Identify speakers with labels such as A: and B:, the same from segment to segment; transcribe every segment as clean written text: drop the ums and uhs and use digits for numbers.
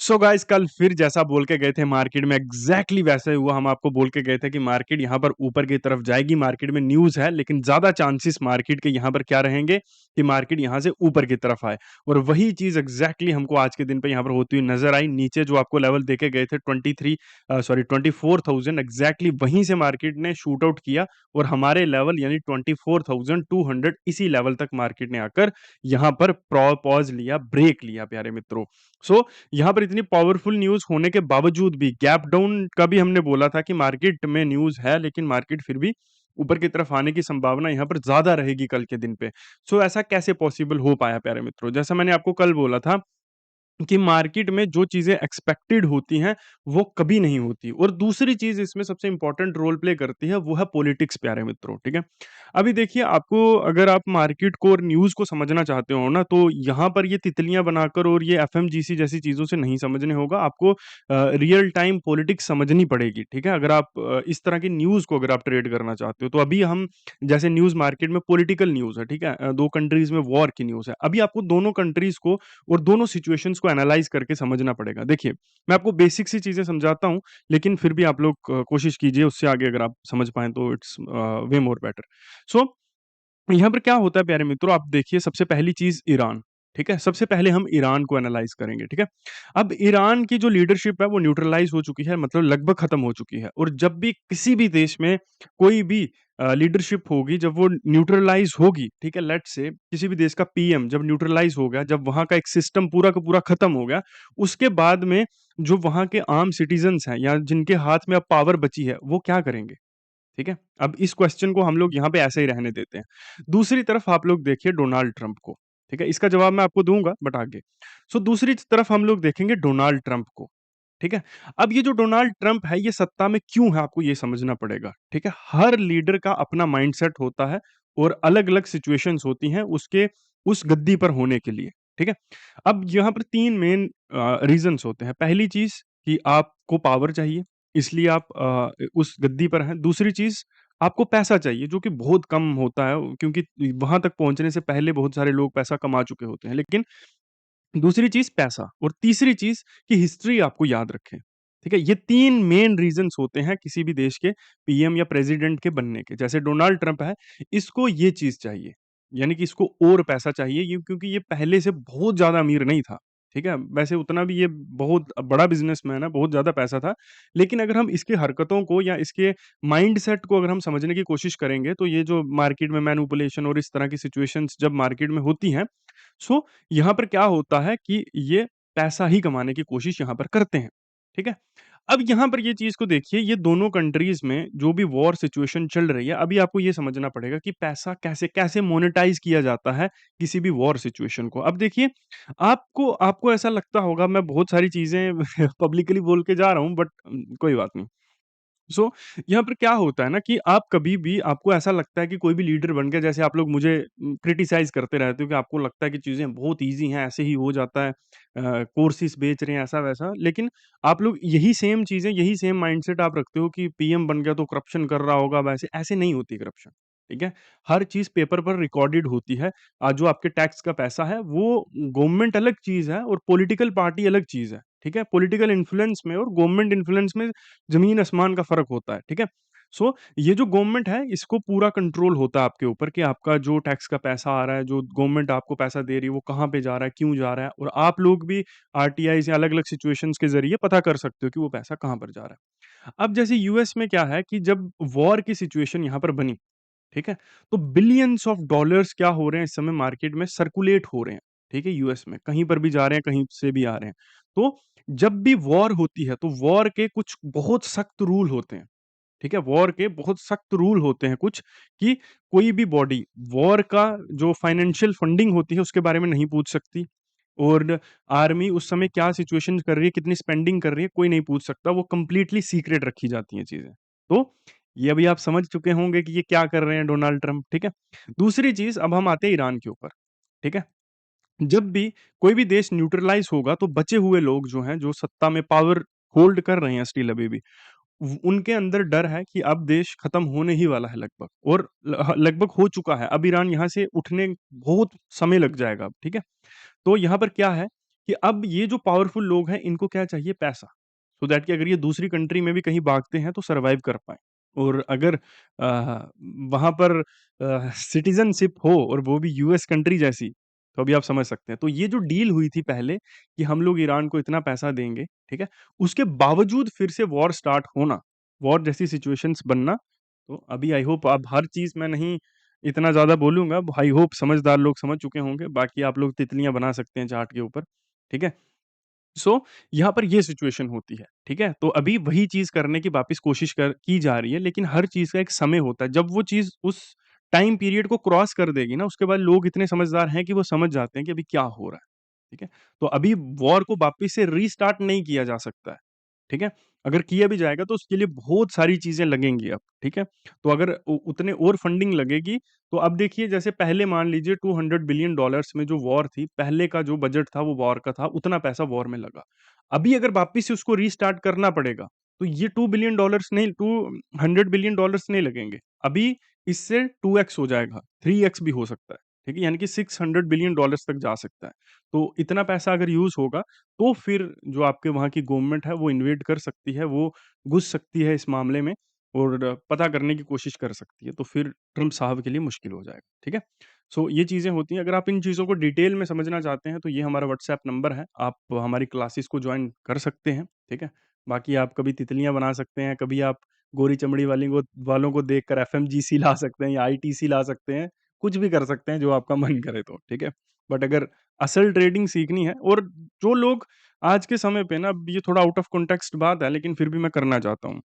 A: So guys कल फिर जैसा बोल के गए थे मार्केट में एग्जैक्टली वैसा ही हुआ। हम आपको बोल के गए थे कि मार्केट यहाँ पर ऊपर की तरफ जाएगी। मार्केट में न्यूज़ है लेकिन ज़्यादा चांसेस मार्केट के यहाँ पर क्या रहेंगे कि मार्केट यहाँ से ऊपर की तरफ आए। और वही चीज़ एग्जैक्टली हमको आज के दिन पे यहाँ पर होती हुई नजर आई। नीचे जो आपको लेवल देके गए थे 24,000 एग्जैक्टली वहीं से मार्केट ने शूट आउट किया। और हमारे लेवल यानी 24,200 इसी लेवल तक मार्केट ने आकर यहाँ पर पॉज लिया, ब्रेक लिया प्यारे मित्रों। सो यहाँ पर इतनी पावरफुल न्यूज़ होने के बावजूद भी गैप डाउन का भी हमने बोला था कि मार्केट में न्यूज़ है लेकिन मार्केट फिर भी ऊपर की तरफ आने की संभावना यहाँ पर ज़्यादा रहेगी कल के दिन पे। सो ऐसा कैसे पॉसिबल हो पाया प्यारे मित्रों? जैसा मैंने आपको कल बोला था कि मार्केट में जो चीज़ें एक्सपेक्टेड होती हैं, वो कभी नहीं होती। और दूसरी चीज़ इसमें सबसे इम्पोर्टेंट रोल प्ले करती है, वो है पॉलिटिक्स प्यारे मित्रों, ठीक है? अभी देखिए आपको अगर आप मार्केट को और न्यूज़ को समझना चाहते हो ना, तो यहाँ पर ये तितलियाँ बनाकर और ये एफएमजीसी जैसी चीज़ों से नहीं समझने होगा। आपको रियल टाइम पॉलिटिक्स समझनी पड़ेगी, ठीक है? अगर आप इस तरह की न्यूज़ को अगर आप ट्रेड करना चाहते हो, तो अभी हम जैसे न्यूज़ मार्केट में पॉलिटिकल न्यूज़ है, ठीक है? 2 कंट्रीज़ में वॉर की न्यूज़ है। अभी आपको दोनों कंट्रीज़ को और दोनों सिचुएशंस को एनालाइज़ करके समझना पड़ेगा। देखिए, मैं आपको बेसिक सी चीज़ें समझाता हूँ, लेकिन फिर भी आप लोग कोशिश कीजिए उससे आगे अगर आप समझ पाएँ तो इट्स वे मोर बेटर। सो यहाँ पर क्या होता है प्यारे मित्रों, आप देखिए सबसे पहली चीज़ ईरान, ठीक है? सबसे पहले हम ईरान को एनालाइज़ करेंगे, ठीक है? अब ईरान की जो लीडरशिप है वो न्यूट्रलाइज़ हो चुकी है, मतलब लगभग खत्म हो चुकी है। और जब भी किसी भी देश में कोई भी लीडरशिप होगी, जब वो न्यूट्रलाइज़ होगी, ठीक है? लेट्स से किसी भी देश का पीएम जब न्यूट्रलाइज़ हो गया, जब वहाँ का एक सिस्टम पूरा का पूरा खत्म हो गया, उसके बाद में जो वहाँ के आम सिटिज़न्स हैं या जिनके हाथ में अब पावर बची है, वो क्या करेंगे? ठीक है? अब इस क्वेश्चन को हम लोग यहाँ पे ऐसे ही रहने देते हैं। दूसरी तरफ आप लोग देखिए डोनाल्ड ट्रम्प को, ठीक है? इसका जवाब मैं आपको दूँगा बट आगे। सो दूसरी तरफ हम लोग देखेंगे डोनाल्ड ट्रम्प को, ठीक है? अब ये जो डोनाल्ड ट्रम्प है ये सत्ता में क्यों है आपको ये समझना पड़ेगा, ठीक है? हर लीडर का अपना माइंडसेट होता है और अलग-अलग सिचुएशंस होती हैं उसके उस गद्दी पर होने के लिए, ठीक है? अब यहाँ पर 3 मेन रीज़न्स होते हैं। पहली चीज़ कि आपको पावर चाहिए, इसलिए आप उस गद्दी पर हैं। दूसरी चीज़ आपको पैसा चाहिए जो कि बहुत कम होता है क्योंकि वहाँ तक पहुँचने से पहले बहुत सारे लोग पैसा कमा चुके होते हैं। लेकिन दूसरी चीज़ पैसा और तीसरी चीज़ कि हिस्ट्री आपको याद रखें। ठीक है? ये 3 मेन रीज़न्स होते हैं किसी भी देश के पीएम या प्रेज़िडेंट के बनने के। जैसे डोनाल्ड ट्रम्प है, इसको ये चीज़ चाहिए, यानी कि इसको और पैसा चाहिए ये क्योंकि ये पहले से बहुत ज़्यादा अमीर नहीं था। ठीक है? वैसे उतना भी ये बहुत बड़ा बिज़नेसमैन है, बहुत ज़्यादा पैसा था। लेकिन अगर हम इसकी हरकतों को या इसके माइंडसेट को अगर हम समझने की कोशिश करेंगे, तो ये जो मार्केट में मैनिपुलेशन और इस तरह की सिचुएशंस जब मार्केट में होती हैं, सो यहाँ पर क्या होता है कि ये पैसा ही कमाने की कोशिश यहाँ पर करते हैं, ठीक है? अब यहाँ पर ये चीज़ को देखिए, ये दोनों कंट्रीज़ में जो भी वॉर सिचुएशन चल रही है, अभी आपको ये समझना पड़ेगा कि पैसा कैसे कैसे मोनेटाइज़ किया जाता है किसी भी वॉर सिचुएशन को। अब देखिए, आपको आपको ऐसा लगता होगा मैं बहुत सारी चीज़ें पब्लिकली बोल के जा रहा हूँ बट कोई बात नहीं। सो यहाँ पर क्या होता है ना कि आप कभी भी आपको ऐसा लगता है कि कोई भी लीडर बन गया जैसे आप लोग मुझे क्रिटिसाइज़ करते रहते हो कि आपको लगता है कि चीज़ें बहुत ईज़ी हैं, ऐसे ही हो जाता है कोर्सेज़ बेच रहे हैं ऐसा-वैसा। लेकिन आप लोग यही सेम चीज़ें, यही सेम माइंडसेट आप रखते हो कि पीएम बन गया तो करप्शन कर रहा होगा वैसे, ऐसे नहीं होती करप्शन, ठीक है? हर चीज़ पेपर पर रिकॉर्डेड होती है। जो आपके टैक्स का पैसा है वो गवर्नमेंट अलग चीज़ है और पॉलिटिकल पार्टी अलग चीज़ है, ठीक है? पॉलिटिकल इन्फ्लुएंस में और गवर्नमेंट इन्फ्लुएंस में ज़मीन-आसमान का फ़र्क होता है, ठीक है? सो ये जो गवर्नमेंट है, इसको पूरा कंट्रोल होता है आपके ऊपर कि आपका जो टैक्स का पैसा आ रहा है, जो गवर्नमेंट आपको पैसा दे रही है, वो कहाँ पे जा रहा है, क्यों जा रहा है और आप लोग भी आरटीआई या अलग-अलग सिचुएशंस के ज़रिए पता कर सकते हो कि वो पैसा कहाँ पर जा रहा है। अब जैसे यूएस में क्या है कि जब वॉर की सिचुएशन यहाँ पर बनी, ठीक है? तो बिलियंस ऑफ डॉलर्स क्या हो रहे हैं इस समय मार्केट में सर्कुलेट हो रहे हैं, ठीक है? यूएस में, कहीं पर भी जा रहे हैं, कहीं से भी आ रहे हैं। तो जब भी वॉर होती है, तो वॉर के कुछ बहुत सख्त रूल होते हैं, ठीक है? वॉर के बहुत सख्त रूल होते हैं कुछ कि कोई भी बॉडी वॉर का जो फाइनेंशियल फंडिंग होती है, उसके बारे में नहीं पूछ सकती और आर्मी उस समय क्या सिचुएशन कर रही है, कितनी स्पेंडिंग कर रही है, कोई नहीं पूछ सकता। वो कंप्लीटली सीक्रेट रखी जाती हैं चीज़ें। तो ये अभी आप समझ चुके होंगे कि ये क्या कर रहे हैं डोनाल्ड ट्रम्प, ठीक है? दूसरी चीज़ अब हम आते हैं ईरान के ऊपर, ठीक है? जब भी कोई भी देश न्यूट्रलाइज़ होगा तो बचे हुए लोग जो हैं, जो सत्ता में पावर होल्ड कर रहे हैं स्टिल अभी भी, उनके अंदर डर है कि अब देश खत्म होने ही वाला है लगभग और लगभग हो चुका है। अब ईरान यहाँ से उठने बहुत समय लग जाएगा अब, ठीक है? तो यहाँ पर क्या है कि अब ये जो पावरफुल लोग हैं, इनको क्या चाहिए? पैसा। सो दैट कि अगर ये दूसरी कंट्री में भी कहीं भागते हैं, तो सर्वाइव कर पाएँ। और अगर वहाँ पर सिटिज़नशिप हो और वो भी यूएस कंट्री जैसी, तो अभी आप समझ सकते हैं। तो ये जो डील हुई थी पहले कि हम लोग ईरान को इतना पैसा देंगे, ठीक है? उसके बावजूद फिर से वॉर स्टार्ट होना, वॉर जैसी सिचुएशंस बनना, तो अभी आई होप अब हर चीज़ मैं नहीं इतना ज़्यादा बोलूँगा, आई होप समझदार लोग समझ चुके होंगे, बाकी आप लोग तितलियाँ बना सकते हैं चार्ट के ऊपर, ठीक है? सो यहाँ पर ये सिचुएशन होती है, ठीक है? तो अभी वही चीज़ करने की वापस कोशिश की जा रही है, लेकिन हर चीज़ का एक समय होता है। जब वो चीज़ उस टाइम पीरियड को क्रॉस कर देगी ना, उसके बाद लोग इतने समझदार हैं कि वो समझ जाते हैं कि अभी क्या हो रहा है, ठीक है? तो अभी वॉर को वापस से रीस्टार्ट नहीं किया जा सकता है, ठीक है? अगर किया भी जाएगा तो उसके लिए बहुत सारी चीज़ें लगेंगी अब, ठीक है? तो अगर उ उतने और फंडिंग लगेगी, तो अब देखिए जैसे पहले मान लीजिए $200 बिलियन डॉलर्स में जो वॉर थी, पहले का जो बजट था वो वॉर का था, उतना पैसा वॉर में लगा। अभी अगर वापिस से उसको रीस्टार्ट करना पड़ेगा, तो ये 2 बिलियन डॉलर्स नहीं 200 बिलियन डॉलर्स नहीं लगेंगे। अभी इससे 2x हो जाएगा, 3x भी हो सकता है, ठीक है? यानी कि 600 बिलियन डॉलर्स तक जा सकता है। तो इतना पैसा अगर यूज़ होगा, तो फिर जो आपके वहाँ की गवर्नमेंट है, वो इन्वेड कर सकती है, वो घुस सकती है इस मामले में और पता करने की कोशिश कर सकती है। तो फिर ट्रम्प साहब के लिए मुश्किल हो जाएगा, ठीक है? सो ये चीज़ें होती हैं। अगर आप इन चीज़ों को डिटेल में समझना चाहते हैं, तो ये हमारा व्हाट्सएप नंबर है। आप हमारी क्लासेस को जॉइन कर सकते हैं, ठीक है? बाकी आप कभी तितलियाँ बना सकते हैं, कभी आप गोरी चमड़ी वालों को देखकर एफएमजीसी ला सकते हैं या आईटीसी ला सकते हैं। कुछ भी कर सकते हैं, जो आपका मन करे तो, ठीक है? बट अगर असल ट्रेडिंग सीखनी है और जो लोग आज के समय पे ना, अब ये थोड़ा आउट ऑफ कॉन्टेक्स्ट बात है, लेकिन फिर भी मैं करना चाहता हूँ।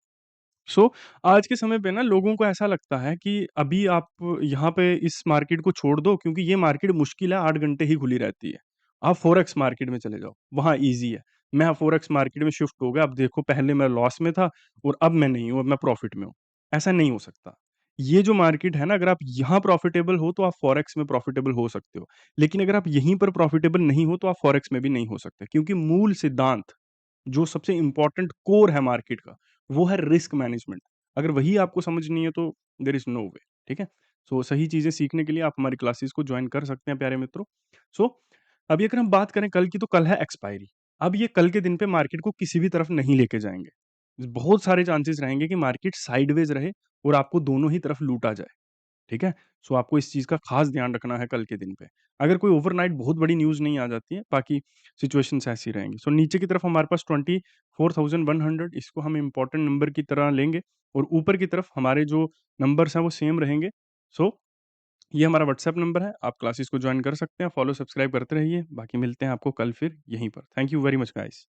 A: आज के समय पे ना लोगों को ऐसा लगता है कि अभी आप यहाँ पे इस मार्केट को छोड़ दो क्योंकि ये मार्केट मुश्किल है 8 घंटे ही खुली रहती है। आप फॉरेक्स मार्केट में चले जाओ, वहाँ ईज़ी है। मैं फॉरेक्स मार्केट में शिफ्ट हो गया, अब देखो पहले मैं लॉस में था और अब मैं नहीं हूँ, अब मैं प्रॉफ़िट में हूँ। ऐसा नहीं हो सकता। ये जो मार्केट है ना, अगर आप यहाँ प्रॉफ़िटेबल हो तो आप फॉरेक्स में प्रॉफ़िटेबल हो सकते हो। लेकिन अगर आप यहीं पर प्रॉफ़िटेबल नहीं हो तो आप फॉरेक्स में भी नहीं हो सकते क्योंकि मूल सिद्धांत जो सबसे इम्पोर्टेंट कोर है मार्केट का, वो है रिस्क मैनेजमेंट। अगर वही आपको समझ नहीं है तो देयर इज़ नो वे, ठीक है? सो सही चीज़ें सीखने के लिए आप हमारी क्लासेस को जॉइन कर सकते हैं प्यारे मित्रों। सो अभी अगर हम बात करें कल की, तो कल है एक्सपायरी। अब ये कल के दिन पे मार्केट को किसी भी तरफ नहीं लेके जाएँगे। बहुत सारे चांसेस रहेंगे कि मार्केट साइडवेज़ रहे और आपको दोनों ही तरफ लूटा जाए। ठीक है? सो आपको इस चीज़ का ख़ास ध्यान रखना है कल के दिन पे। अगर कोई ओवरनाइट बहुत बड़ी न्यूज़ नहीं आ जाती है, बाकी सिचुएशंस ऐसी रहेंगी। सो नीचे की तरफ हमारे पास 24,100 इसको हम इम्पोर्टेंट नंबर की तरह लेंगे और ऊपर की तरफ हमारे जो नंबर्स हैं वो सेम रहेंगे। सो ये हमारा व्हाट्सएप नंबर है, आप क्लासेस को जॉइन कर सकते हैं, फॉलो सब्सक्राइब करते रहिए। बाकी मिलते हैं आपको कल फिर यहीं पर। Thank you very much guys.